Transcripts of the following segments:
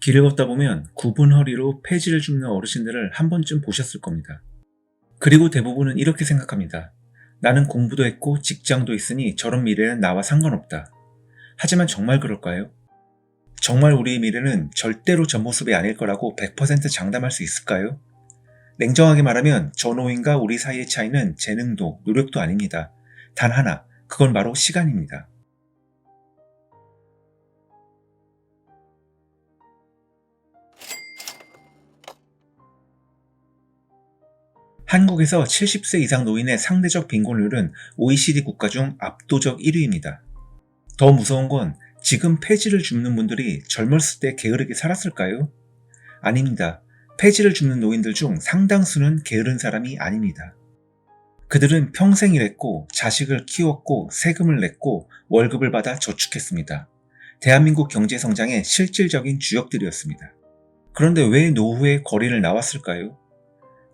길을 걷다 보면 굽은 허리로 폐지를 줍는 어르신들을 한 번쯤 보셨을 겁니다. 그리고 대부분은 이렇게 생각합니다. 나는 공부도 했고 직장도 있으니 저런 미래는 나와 상관없다. 하지만 정말 그럴까요? 정말 우리의 미래는 절대로 전 모습이 아닐 거라고 100% 장담할 수 있을까요? 냉정하게 말하면 저 노인과 우리 사이의 차이는 재능도 노력도 아닙니다. 단 하나, 그건 바로 시간입니다. 한국에서 70세 이상 노인의 상대적 빈곤율은 OECD 국가 중 압도적 1위입니다. 더 무서운 건 지금 폐지를 줍는 분들이 젊었을 때 게으르게 살았을까요? 아닙니다. 폐지를 줍는 노인들 중 상당수는 게으른 사람이 아닙니다. 그들은 평생 일했고 자식을 키웠고 세금을 냈고 월급을 받아 저축했습니다. 대한민국 경제 성장의 실질적인 주역들이었습니다. 그런데 왜 노후에 거리를 나왔을까요?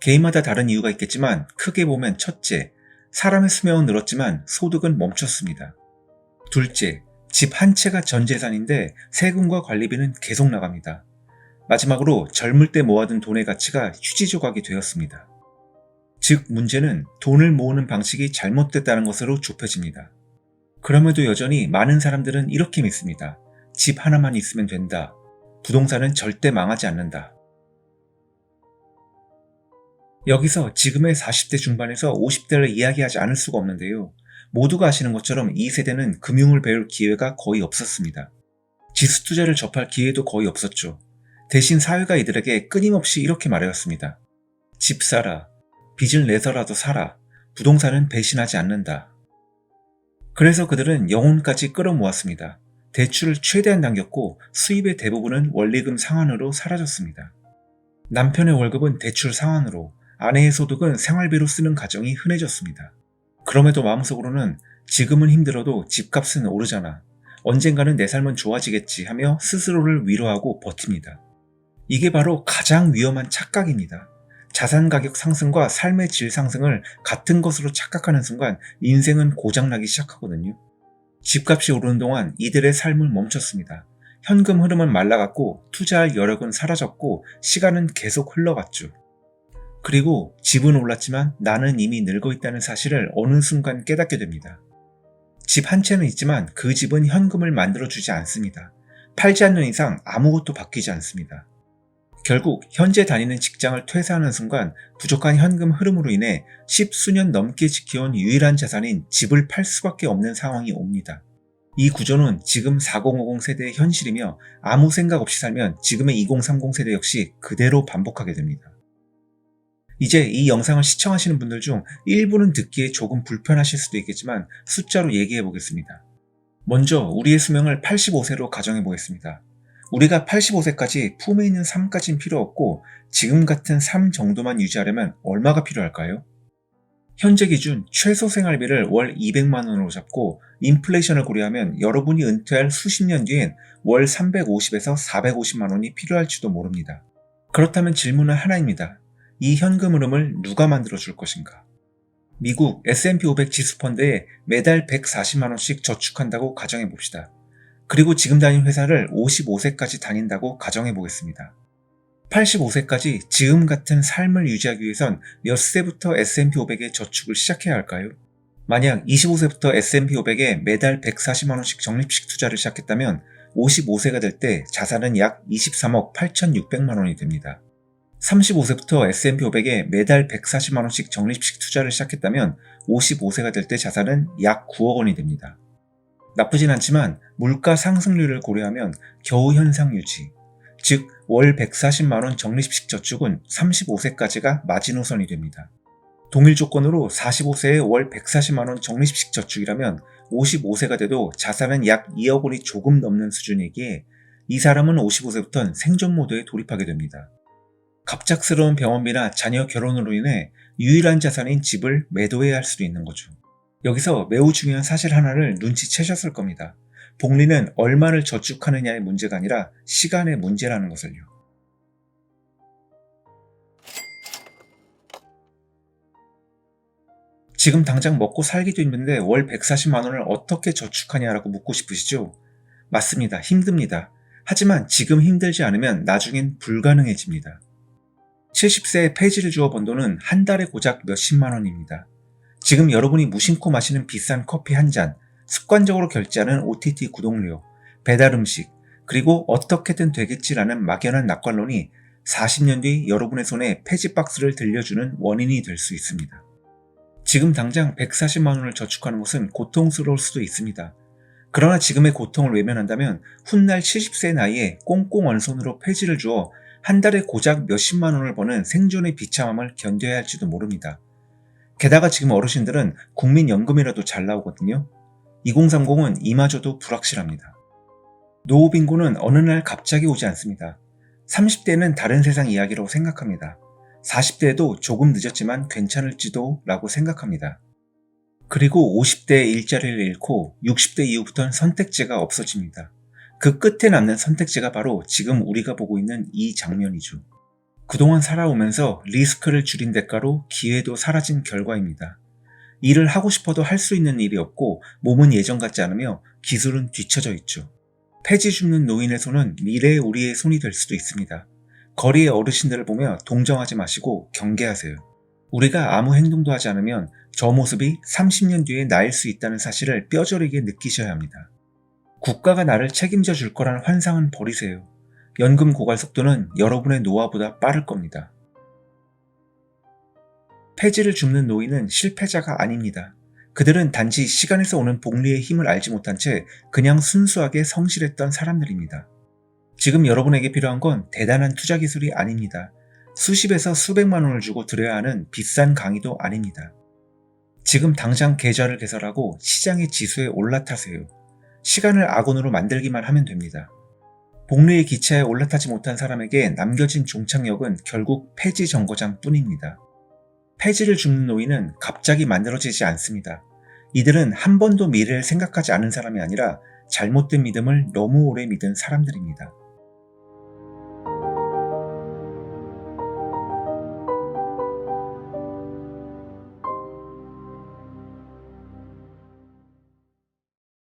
개인마다 다른 이유가 있겠지만 크게 보면 첫째, 사람의 수명은 늘었지만 소득은 멈췄습니다. 둘째, 집 한 채가 전 재산인데 세금과 관리비는 계속 나갑니다. 마지막으로 젊을 때 모아둔 돈의 가치가 휴지 조각이 되었습니다. 즉 문제는 돈을 모으는 방식이 잘못됐다는 것으로 좁혀집니다. 그럼에도 여전히 많은 사람들은 이렇게 믿습니다. 집 하나만 있으면 된다. 부동산은 절대 망하지 않는다. 여기서 지금의 40대 중반에서 50대를 이야기하지 않을 수가 없는데요. 모두가 아시는 것처럼 이 세대는 금융을 배울 기회가 거의 없었습니다. 지수 투자를 접할 기회도 거의 없었죠. 대신 사회가 이들에게 끊임없이 이렇게 말해왔습니다. 집 사라. 빚을 내서라도 사라. 부동산은 배신하지 않는다. 그래서 그들은 영혼까지 끌어모았습니다. 대출을 최대한 당겼고 수입의 대부분은 원리금 상환으로 사라졌습니다. 남편의 월급은 대출 상환으로, 아내의 소득은 생활비로 쓰는 가정이 흔해졌습니다. 그럼에도 마음속으로는 지금은 힘들어도 집값은 오르잖아. 언젠가는 내 삶은 좋아지겠지 하며 스스로를 위로하고 버팁니다. 이게 바로 가장 위험한 착각입니다. 자산 가격 상승과 삶의 질 상승을 같은 것으로 착각하는 순간 인생은 고장나기 시작하거든요. 집값이 오르는 동안 이들의 삶을 멈췄습니다. 현금 흐름은 말라갔고 투자할 여력은 사라졌고 시간은 계속 흘러갔죠. 그리고 집은 올랐지만 나는 이미 늙어 있다는 사실을 어느 순간 깨닫게 됩니다. 집 한 채는 있지만 그 집은 현금을 만들어주지 않습니다. 팔지 않는 이상 아무것도 바뀌지 않습니다. 결국 현재 다니는 직장을 퇴사하는 순간 부족한 현금 흐름으로 인해 10수년 넘게 지켜온 유일한 자산인 집을 팔 수밖에 없는 상황이 옵니다. 이 구조는 지금 4050 세대의 현실이며 아무 생각 없이 살면 지금의 2030 세대 역시 그대로 반복하게 됩니다. 이제 이 영상을 시청하시는 분들 중 일부는 듣기에 조금 불편하실 수도 있겠지만 숫자로 얘기해 보겠습니다. 먼저 우리의 수명을 85세로 가정해 보겠습니다. 우리가 85세까지 품에 있는 삶까진 필요 없고 지금 같은 삶 정도만 유지하려면 얼마가 필요할까요? 현재 기준 최소 생활비를 월 200만 원으로 잡고 인플레이션을 고려하면 여러분이 은퇴할 수십 년 뒤엔 월 350에서 450만 원이 필요할지도 모릅니다. 그렇다면 질문은 하나입니다. 이 현금 흐름을 누가 만들어줄 것인가? 미국 S&P 500 지수펀드에 매달 140만 원씩 저축한다고 가정해 봅시다. 그리고 지금 다니는 회사를 55세까지 다닌다고 가정해 보겠습니다. 85세까지 지금 같은 삶을 유지하기 위해선 몇 세부터 S&P 500에 저축을 시작해야 할까요? 만약 25세부터 S&P 500에 매달 140만 원씩 적립식 투자를 시작했다면 55세가 될 때 자산은 약 23억 8,600만 원이 됩니다. 35세부터 S&P 500에 매달 140만 원씩 적립식 투자를 시작했다면 55세가 될 때 자산은 약 9억 원이 됩니다. 나쁘진 않지만 물가 상승률을 고려하면 겨우 현상 유지, 즉 월 140만 원 적립식 저축은 35세까지가 마지노선이 됩니다. 동일 조건으로 45세에 월 140만 원 적립식 저축이라면 55세가 돼도 자산은 약 2억 원이 조금 넘는 수준이기에 이 사람은 55세부터는 생존 모드에 돌입하게 됩니다. 갑작스러운 병원비나 자녀 결혼으로 인해 유일한 자산인 집을 매도해야 할 수도 있는 거죠. 여기서 매우 중요한 사실 하나를 눈치채셨을 겁니다. 복리는 얼마를 저축하느냐의 문제가 아니라 시간의 문제라는 것을요. 지금 당장 먹고 살기도 힘든데 월 140만 원을 어떻게 저축하냐라고 묻고 싶으시죠? 맞습니다. 힘듭니다. 하지만 지금 힘들지 않으면 나중엔 불가능해집니다. 70세에 폐지를 주어 번 돈은 한 달에 고작 몇십만 원입니다. 지금 여러분이 무심코 마시는 비싼 커피 한 잔, 습관적으로 결제하는 OTT 구독료, 배달 음식, 그리고 어떻게든 되겠지라는 막연한 낙관론이 40년 뒤 여러분의 손에 폐지 박스를 들려주는 원인이 될 수 있습니다. 지금 당장 140만 원을 저축하는 것은 고통스러울 수도 있습니다. 그러나 지금의 고통을 외면한다면 훗날 70세 나이에 꽁꽁 언 손으로 폐지를 주어 한 달에 고작 몇십만 원을 버는 생존의 비참함을 견뎌야 할지도 모릅니다. 게다가 지금 어르신들은 국민연금이라도 잘 나오거든요. 2030은 이마저도 불확실합니다. 노후 빈곤은 어느 날 갑자기 오지 않습니다. 30대는 다른 세상 이야기라고 생각합니다. 40대에도 조금 늦었지만 괜찮을지도 라고 생각합니다. 그리고 50대에 일자리를 잃고 60대 이후부터는 선택지가 없어집니다. 그 끝에 남는 선택지가 바로 지금 우리가 보고 있는 이 장면이죠. 그동안 살아오면서 리스크를 줄인 대가로 기회도 사라진 결과입니다. 일을 하고 싶어도 할 수 있는 일이 없고 몸은 예전 같지 않으며 기술은 뒤처져 있죠. 폐지 줍는 노인의 손은 미래의 우리의 손이 될 수도 있습니다. 거리의 어르신들을 보며 동정하지 마시고 경계하세요. 우리가 아무 행동도 하지 않으면 저 모습이 30년 뒤에 나일 수 있다는 사실을 뼈저리게 느끼셔야 합니다. 국가가 나를 책임져 줄 거라는 환상은 버리세요. 연금 고갈 속도는 여러분의 노화보다 빠를 겁니다. 폐지를 줍는 노인은 실패자가 아닙니다. 그들은 단지 시간에서 오는 복리의 힘을 알지 못한 채 그냥 순수하게 성실했던 사람들입니다. 지금 여러분에게 필요한 건 대단한 투자 기술이 아닙니다. 수십에서 수백만 원을 주고 들여야 하는 비싼 강의도 아닙니다. 지금 당장 계좌를 개설하고 시장의 지수에 올라타세요. 시간을 아군으로 만들기만 하면 됩니다. 복리의 기차에 올라타지 못한 사람에게 남겨진 종착역은 결국 폐지 정거장 뿐입니다. 폐지를 줍는 노인은 갑자기 만들어지지 않습니다. 이들은 한 번도 미래를 생각하지 않은 사람이 아니라 잘못된 믿음을 너무 오래 믿은 사람들입니다.